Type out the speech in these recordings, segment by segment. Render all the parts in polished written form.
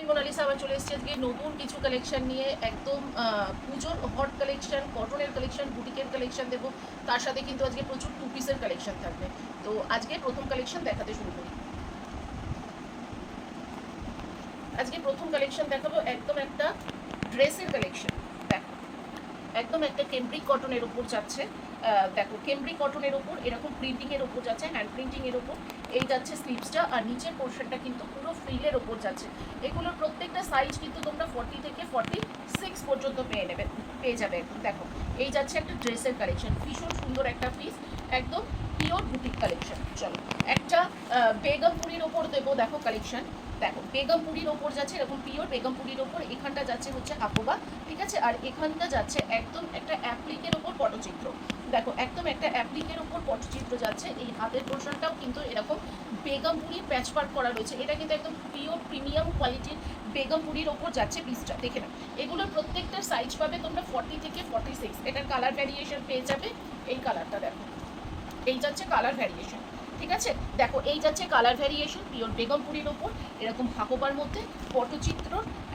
Mona Lisa আবার চলে এসেছি আজকে নতুন কিছু কালেকশন নিয়ে, একদম পুজোর হট কালেকশন, কটনের কালেকশন, বুটিকের কালেকশন দেবো। তার সাথে কিন্তু আজকে প্রচুর টু পিসের কালেকশন থাকবে। তো আজকে প্রথম কালেকশন দেখাতে শুরু করি। আজকে প্রথম কালেকশন দেখাবো একদম একটা ড্রেসের কালেকশন। দেখো, একদম একটা কেমব্রিক কটনের ওপর যাচ্ছে। দেখো, কেমব্রিক কটনের ওপর এরকম প্রিন্টিংয়ের ওপর যাচ্ছে, হ্যান্ড প্রিন্টিংয়ের ওপর এই যাচ্ছে স্লিভসটা, আর নিচের পোর্শনটা কিন্তু পুরো ফ্রিলের ওপর যাচ্ছে। এগুলোর প্রত্যেকটা সাইজ কিন্তু তোমরা 40 থেকে 46 পর্যন্ত পেয়ে যাবে। দেখো, এই যাচ্ছে একটা ড্রেসের কালেকশন, ভীষণ সুন্দর একটা পিস, একদম পিওর বুটিক কালেকশন। চলো, একটা বেগমপুরির ওপর দেবো। দেখো কালেকশন, দেখো বেগমপুরির ওপর যাচ্ছে এরকম পিওর বেগমপুরির ওপর, এখানটা যাচ্ছে হচ্ছে হাকোবা, ঠিক আছে, আর এখানটা যাচ্ছে একদম একটা অ্যাপ্লিকের ওপর পটচিত্র। দেখো, একদম একটা অ্যাপ্লিকের ওপর পটচিত্র যাচ্ছে। এই হাতের পোর্শনটাও কিন্তু এরকম বেগমপুরির প্যাচওয়ার্ক করা রয়েছে। এটা কিন্তু একদম পিওর প্রিমিয়াম কোয়ালিটির বেগমপুরির ওপর যাচ্ছে পিসটা। দেখে নাও, এগুলোর প্রত্যেকটার সাইজ পাবে তোমরা 40 থেকে 46। এটার কালার ভ্যারিয়েশন পেয়ে যাবে। এই কালারটা দেখো, এই যাচ্ছে কালার ভ্যারিয়েশন, ঠিক আছে। দেখো, এই যাচ্ছে কালার ভ্যারিয়েশন পিওর বেগমপুরির ওপর এরকম হাকোবার মধ্যে পটচিত্র,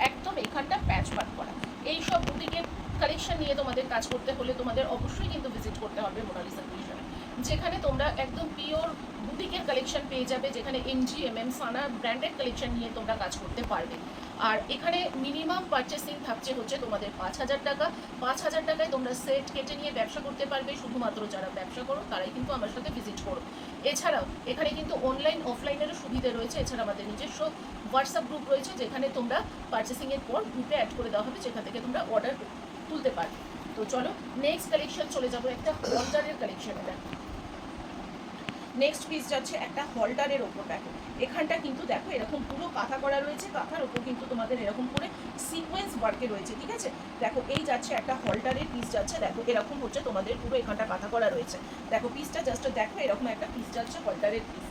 একদম এখানটা প্যাচ ওয়ার্ক করা। এই সব বুটিকের কালেকশন নিয়ে তোমাদের কাজ করতে হলে তোমাদের অবশ্যই কিন্তু ভিজিট করতে হবে মোনালিসা ক্রিয়েশনে, যেখানে তোমরা একদম পিওর বুটিকের কালেকশন পেয়ে যাবে, যেখানে MGMM সানা ব্র্যান্ডেড কালেকশন নিয়ে তোমরা কাজ করতে পারবে। আর এখানে মিনিমাম পারচেসিং থাকছে হচ্ছে তোমাদের 5,000 টাকা। 5,000 টাকায় তোমরা সেট কেটে নিয়ে ব্যবসা করতে পারবে। শুধুমাত্র যারা ব্যবসা করো তারাই কিন্তু আমার সাথে ভিজিট করো। এছাড়াও এখানে কিন্তু অনলাইন অফলাইনেরও সুবিধা রয়েছে। এছাড়া আমাদের নিজস্ব হোয়াটসঅ্যাপ গ্রুপ রয়েছে, যেখানে তোমরা পারচেসিংয়ের পর গ্রুপে অ্যাড করে দেওয়া হবে, যেখান থেকে তোমরা অর্ডার তুলতে পারবে। তো চলো নেক্সট কালেকশন চলে যাবো একটা হলটারের কালেকশনে। দেখো, নেক্সট পিস যাচ্ছে একটা হলটারের ওপর। দেখো, এখানটা কিন্তু দেখো এরকম পুরো কাঁথা করা রয়েছে, কাঁথার ওপর কিন্তু তোমাদের এরকম করে সিকোয়েন্স ওয়ার্কে রয়েছে, ঠিক আছে। দেখো, এই যাচ্ছে একটা হলটারের পিস যাচ্ছে। দেখো, এরকম হচ্ছে তোমাদের পুরো এখানটা কাঁথা করা রয়েছে। দেখো পিসটা জাস্ট দেখো, এরকম একটা পিস যাচ্ছে হলটারের পিস।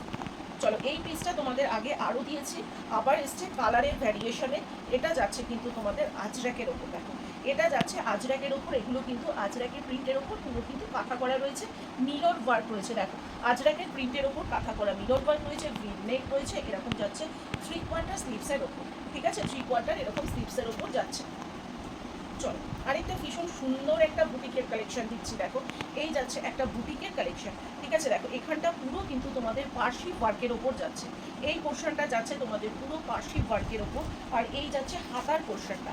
চলো, এই পিসটা তোমাদের আগে আরও দিয়েছি, আবার এসছে কালারের ভ্যারিয়েশনে। এটা যাচ্ছে কিন্তু তোমাদের আজরাকের ওপর। দেখো, এটা যাচ্ছে আজরাকের ওপর, এগুলো কিন্তু আজরাকের প্রিন্টের ওপর পুরো কিন্তু কাঁথা করা রয়েছে, মিরর ওয়ার্ক রয়েছে। দেখো, আজরাকের প্রিন্টের ওপর কাঁথা করা মিরর ওয়ার্ক রয়েছে, ভি নেক রয়েছে, এরকম যাচ্ছে 3/4 স্লিভসের ওপর, ঠিক আছে, 3/4 এরকম স্লিভসের ওপর যাচ্ছে। চলো, আরেকটা ভীষণ সুন্দর একটা বুটিকের কালেকশন দিচ্ছি। দেখো, এই যাচ্ছে একটা বুটিকের কালেকশন, ঠিক আছে। দেখো, এখানটা পুরো কিন্তু তোমাদের পার্সি ওয়ার্কের ওপর যাচ্ছে। এই পোর্শনটা যাচ্ছে তোমাদের পুরো পার্সি ওয়ার্কের ওপর, আর এই যাচ্ছে হাতার পোর্শনটা।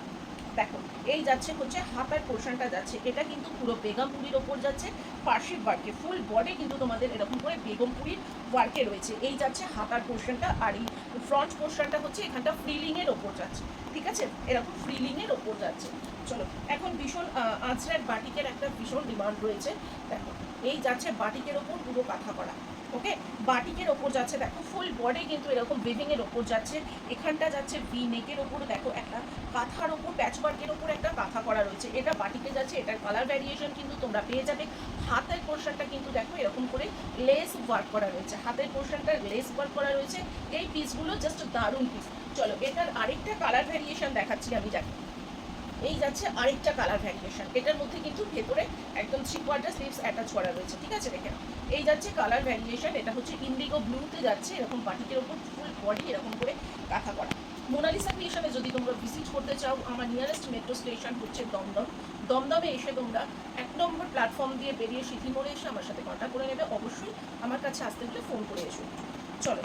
দেখো, এই যাচ্ছে হচ্ছে হাতার পোর্শনটা যাচ্ছে, এটা কিন্তু পুরো বেগমপুরির ওপর যাচ্ছে পার্সি ওয়ার্কে। ফুল বডি কিন্তু তোমাদের এরকম করে বেগমপুরির ওয়ার্কে রয়েছে। এই যাচ্ছে হাতার পোর্শনটা, আর এই ফ্রন্ট পোর্শনটা হচ্ছে এখানটা ফ্রিলিংয়ের ওপর যাচ্ছে, ঠিক আছে, এরকম ফ্রিলিংয়ের ওপর যাচ্ছে। চলো, এখন ভীষণ আঁচড়ার বাটিকের একটা ভীষণ ডিমান্ড রয়েছে। দেখো, এই যাচ্ছে বাটিকের ওপর পুরো কাঁথা করা, ওকে, বাটিকের ওপর যাচ্ছে। দেখো, ফুল বডি কিন্তু এরকম উইভিংয়ের ওপর যাচ্ছে, এখানটা যাচ্ছে ভি নেকের ওপর। দেখো, একটা কাঁথার ওপর প্যাচওয়ার্কের ওপর একটা কাঁথা করা রয়েছে, এটা বাটিকে যাচ্ছে। এটার কালার ভ্যারিয়েশন কিন্তু তোমরা পেয়ে যাবে। হাতের পোর্শনটা কিন্তু দেখো এরকম করে লেস ওয়ার্ক করা রয়েছে, হাতের পোর্শনটা লেস ওয়ার্ক করা রয়েছে। এই পিসগুলো জাস্ট দারুণ পিস। চলো, এটার আরেকটা কালার ভ্যারিয়েশন দেখাচ্ছি আমি। দেখো, এই যাচ্ছে আরেকটা কালার ভ্যারিয়েশন, এটার মধ্যে কিন্তু ভেতরে একদম 3/4 স্লিভস অ্যাটাচ করা রয়েছে, ঠিক আছে। দেখে নাও, এই যাচ্ছে কালার ভ্যারিয়েশন, এটা হচ্ছে ইন্ডিগো ব্লুতে যাচ্ছে, এরকম বাটিকের ওপর ফুল বডি এরকম করে কাঁথা করা। মোনালিসা ক্রিয়েশনে যদি তোমরা ভিজিট করতে চাও, আমার নিয়ারেস্ট মেট্রো স্টেশন হচ্ছে দমদম। দমদমে এসে তোমরা 1 নম্বর প্ল্যাটফর্ম দিয়ে বেরিয়ে সিটি মোড়ে এসে আমার সাথে কন্ট্যাক্ট করে নেবে। অবশ্যই আমার কাছে আসতে হলে ফোন করে এসো। চলো,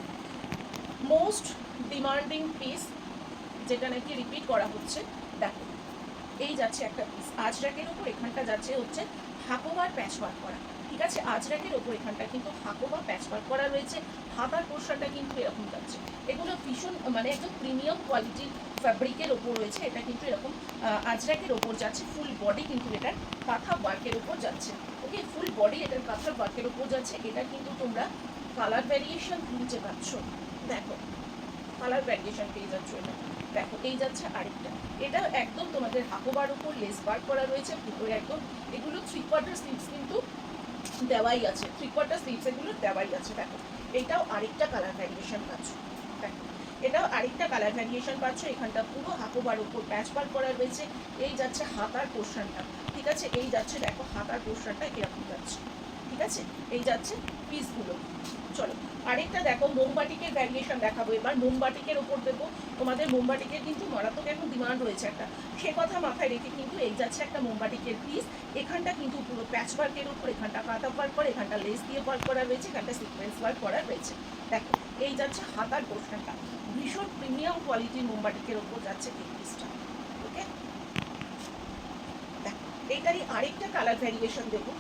মোস্ট ডিমান্ডিং পিস, যেটা নাকি রিপিট করা হচ্ছে। দেখো, এই যাচ্ছে একটা পিস আজরাকের ওপর, এখানটা যাচ্ছে হচ্ছে হাকোবার প্যাচওয়ার্ক করা, ঠিক আছে। আজরাকের ওপর এখানটা কিন্তু হাকোবা প্যাচওয়ার্ক করা রয়েছে, হাতার পোর্শনটা কিন্তু এরকম যাচ্ছে। এগুলো ভীষণ মানে একদম প্রিমিয়াম কোয়ালিটির ফ্যাব্রিকের ওপর রয়েছে, এটা কিন্তু এরকম আজরাকের ওপর যাচ্ছে। ফুল বডি কিন্তু এটার কাঁথা ওয়ার্কের ওপর যাচ্ছে, ওকে, ফুল বডি এটার কাঁথা ওয়ার্কের ওপর যাচ্ছে। এটা কিন্তু তোমরা কালার ভ্যারিয়েশন নিচে পাচ্ছ। দেখো, কালার ভ্যারিয়েশন পেয়ে যাচ্ছ এটা। দেখো, এই যাচ্ছে আরেকটা, এটা একদম তোমাদের হাকোবার উপর লেস ওয়ার্ক করা রয়েছে ভিতরে একদম। এগুলো 3/4 স্লিভস কিন্তু দেওয়াই আছে, 3/4 স্লিভস এগুলো দেওয়াই আছে। দেখো, এটাও আরেকটা কালার ভ্যারিয়েশন পাচ্ছ। দেখো, এটাও আরেকটা কালার ভ্যারিয়েশন পাচ্ছ, এখানটা পুরো হাকোবার উপর প্যাচ ওয়ার্ক করা রয়েছে। এই যাচ্ছে হাতার পোর্শনটা, ঠিক আছে, এই যাচ্ছে দেখো হাতার পোর্শনটা এরকম যাচ্ছে। ঠিক আছে, এই যাচ্ছে পিসগুলো। চলো আরেকটা দেখো, মোমবাটিকের ভ্যারিয়েশন দেখাবো এবার। মোমবাটিকের ওপর দেবো তোমাদের। মোমবাটিকের কিন্তু মারাত্মক এখন ডিমান্ড রয়েছে একটা, সে কথা মাথায় রেখে কিন্তু এই যাচ্ছে একটা মোমবাটিকের পিস। এখানটা কিন্তু পুরো প্যাচ ওয়ার্কের উপর, এখানটা কাটা ওয়ার্ক করা, এখানটা লেস দিয়ে ওয়ার্ক করা রয়েছে, এখানটা সিকোয়েন্স ওয়ার্ক করা রয়েছে। দেখো এই যাচ্ছে হাতার পোর্শনটা, ভীষণ প্রিমিয়াম কোয়ালিটির মোমবাটিকের ওপর যাচ্ছে এই পিসটা। ওকে, দেখো এইটারই আরেকটা কালার ভ্যারিয়েশন দেবো।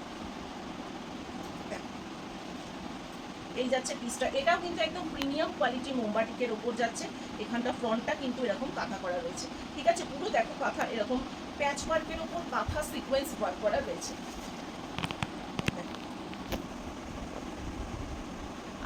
এই যাচ্ছে পিসটা, এটাও কিন্তু একদম প্রিমিয়াম কোয়ালিটির মোমবাটিকের ওপর যাচ্ছে। এখানটা ফ্রন্টটা কিন্তু এরকম কাঁথা করা রয়েছে, ঠিক আছে, পুরো দেখো কাঁথা এরকম প্যাচ ওয়ার্কের ওপর কাঁথা সিকোয়েন্স ওয়ার্ক করা রয়েছে।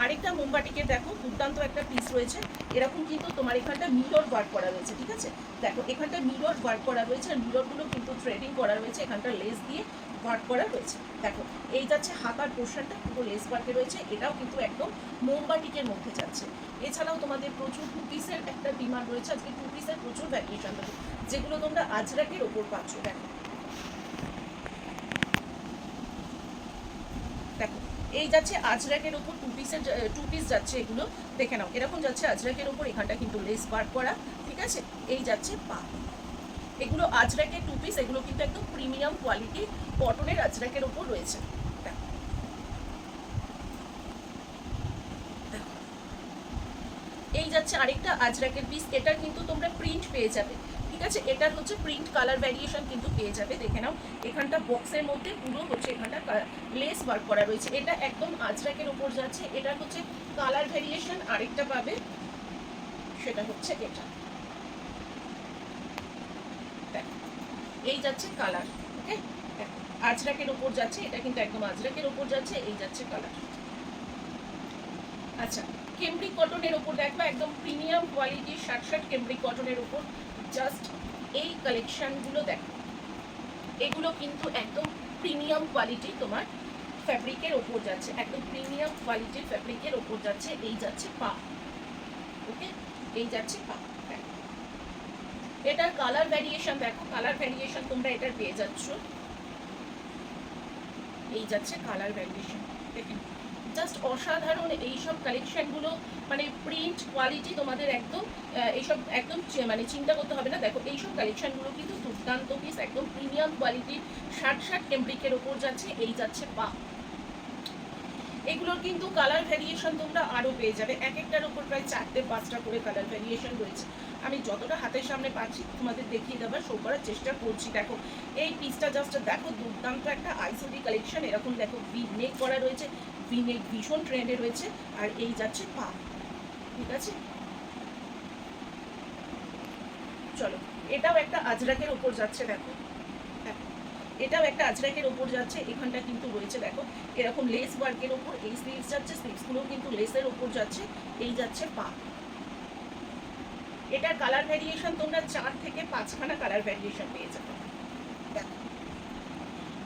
আরেকটা মোমবাটিকের দেখো দুর্দান্ত একটা পিস রয়েছে, এরকম কিন্তু তোমার এখানটা মিরর ওয়ার্ক করা রয়েছে, ঠিক আছে, দেখো এখানটা মিরর ওয়ার্ক করা রয়েছে, আর মিররগুলো কিন্তু থ্রেডিং করা রয়েছে, এখানটা লেস দিয়ে ওয়ার্ক করা রয়েছে। দেখো এই যাচ্ছে হাতার পোর্শনটা পুরো লেস ওয়ার্কে রয়েছে, এটাও কিন্তু একদম মোমবাটিকের মধ্যে যাচ্ছে। এছাড়াও তোমাদের প্রচুর টু পিসের একটা ডিমান্ড রয়েছে, আজকে টু পিসের প্রচুর ভ্যারিয়েশন দেবো, যেগুলো তোমরা আজরাকের ওপর পাচ্ছ। দেখো দেখো এই যাচ্ছে আজরাকের ওপর টু পিস যাচ্ছে, এগুলো দেখে নাও, এরকম যাচ্ছে আজরাকের ওপর, এখানটা কিন্তু লেস ওয়ার্ক করা, ঠিক আছে, এই যাচ্ছে পা। এগুলো আজরাকের টু পিস, এগুলো কিন্তু একদম প্রিমিয়াম কোয়ালিটি কটনের আজরাকের ওপর রয়েছে। এই যাচ্ছে আরেকটা আজরাকের পিস, এটার কিন্তু তোমরা প্রিন্ট পেয়ে যাবে, ঠিক আছে, এটার হচ্ছে প্রিন্ট কালার ভ্যারিয়েশন কিন্তু পেয়ে যাবে। দেখে নাও এখানটা বক্সের মধ্যে পুরো হচ্ছে এখানটা লেস ওয়ার্ক করা রয়েছে, এটা একদম আজরাকের ওপর যাচ্ছে। এটার হচ্ছে কালার ভ্যারিয়েশন আরেকটা পাবে, সেটা হচ্ছে এটা। এই যাচ্ছে কালার, ওকে, আজরাকের ওপর যাচ্ছে, এটা কিন্তু একদম আজরাকের ওপর যাচ্ছে, এই যাচ্ছে কালার। আচ্ছা, কেমব্রিক কটনের ওপর দেখো, একদম প্রিমিয়াম কোয়ালিটির শার্ট কেমব্রিক কটনের ওপর জাস্ট এই কালেকশনগুলো দেখো, এগুলো কিন্তু একদম প্রিমিয়াম কোয়ালিটি তোমার ফ্যাব্রিকের ওপর যাচ্ছে, একদম প্রিমিয়াম কোয়ালিটির ফ্যাব্রিকের ওপর যাচ্ছে। এই যাচ্ছে পা, ওকে, এই যাচ্ছে পা। এটার কালার ভ্যারিয়েশন দেখো, কালার ভ্যারিয়েশন তোমরা এটার পেয়ে যাচ্ছ, এই যাচ্ছে কালার ভ্যারিয়েশন। দেখেন জাস্ট অসাধারণ এইসব কালেকশনগুলো, মানে প্রিন্ট কোয়ালিটি তোমাদের একদম এইসব একদম মানে চিন্তা করতে হবে না। দেখো এইসব কালেকশনগুলো কিন্তু দুর্দান্ত পিস, একদম প্রিমিয়াম কোয়ালিটির শার্ট কেমব্রিকের ওপর যাচ্ছে, এই যাচ্ছে পা। এগুলোর কিন্তু কালার ভ্যারিয়েশন তোমরা আরও পেয়ে যাবে, এক একটার ওপর প্রায় 4-5টা করে কালার ভ্যারিয়েশন রয়েছে। আমি যতটা হাতের সামনে পাচ্ছি তোমাদের দেখিয়ে দেওয়ার শো করার চেষ্টা করছি। দেখো এই পিসটা জাস্ট দেখো, দুর্দান্ত একটা আইসোডি কালেকশন, এরকম দেখো ভি নেক করা রয়েছে, ভি নেক ভীষণ ট্রেন্ডে রয়েছে, আর এই যাচ্ছে পা, ঠিক আছে। চলো এটাও একটা আজরাকের ওপর যাচ্ছে, দেখো এটাও একটা আজরাকের ওপর যাচ্ছে, এখানটা কিন্তু রয়েছে দেখো এরকম লেস ওয়ার্কের ওপর, এই স্লিভস যাচ্ছে, স্লিভসগুলো কিন্তু লেসের ওপর যাচ্ছে, এই যাচ্ছে পা। এটার কালার ভ্যারিয়েশন তোমরা 4 থেকে 5খানা কালার ভ্যারিয়েশন পেয়ে যাবে। দেখো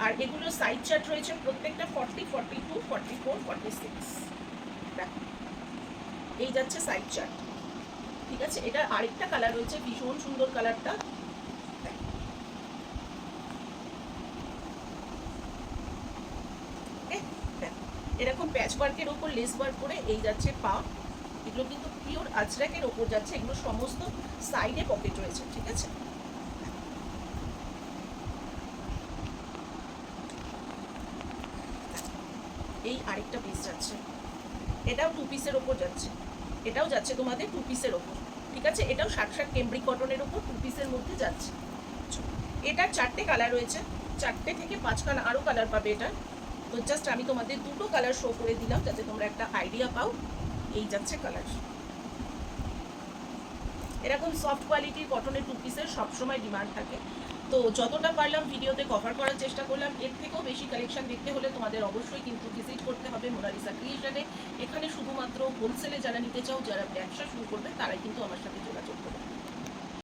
আর এগুলো সাইজ চার্ট রয়েছে প্রত্যেকটা 40, 42, 44, 46। দেখো এই যাচ্ছে সাইজ চার্ট, ঠিক আছে। এটার আরেকটা কালার রয়েছে, ভীষণ সুন্দর কালারটা, এরকম প্যাচ ওয়ার্কের ওপর লেস ওয়ার্ক করে, এই যাচ্ছে পা। এগুলো কিন্তু পিওর আজরাকের ওপর যাচ্ছে, এগুলো সমস্ত সাইডে পকেট রয়েছে, ঠিক আছে। এই আরেকটা পিস যাচ্ছে, এটাও টু পিসের ওপর যাচ্ছে, এটাও যাচ্ছে তোমাদের টু পিসের ওপর, ঠিক আছে, এটাও শার্ট কেমব্রিক কটনের ওপর টু পিসের মধ্যে যাচ্ছে। এটার 4টে কালার রয়েছে, 4টে থেকে 5খানা আরও কালার পাবে এটা। তো জাস্ট আমি তোমাদের দুটো কালার শো করে দিলাম যাতে তোমরা একটা আইডিয়া পাও। এই যাচ্ছে কালার, এরকম সফট কোয়ালিটির কটনের টু পিসের সবসময় ডিমান্ড থাকে, তো যতটা পারলাম ভিডিওতে কভার করার চেষ্টা করলাম। এর থেকেও বেশি কালেকশন দেখতে হলে তোমাদের অবশ্যই কিন্তু ভিজিট করতে হবে মোনালিসা ক্রিয়েশনে। এখানে শুধুমাত্র হোলসেলে যারা নিতে চাও, যারা ব্যবসা শুরু করবে, তারাই কিন্তু আমার সাথে যোগাযোগ করবে।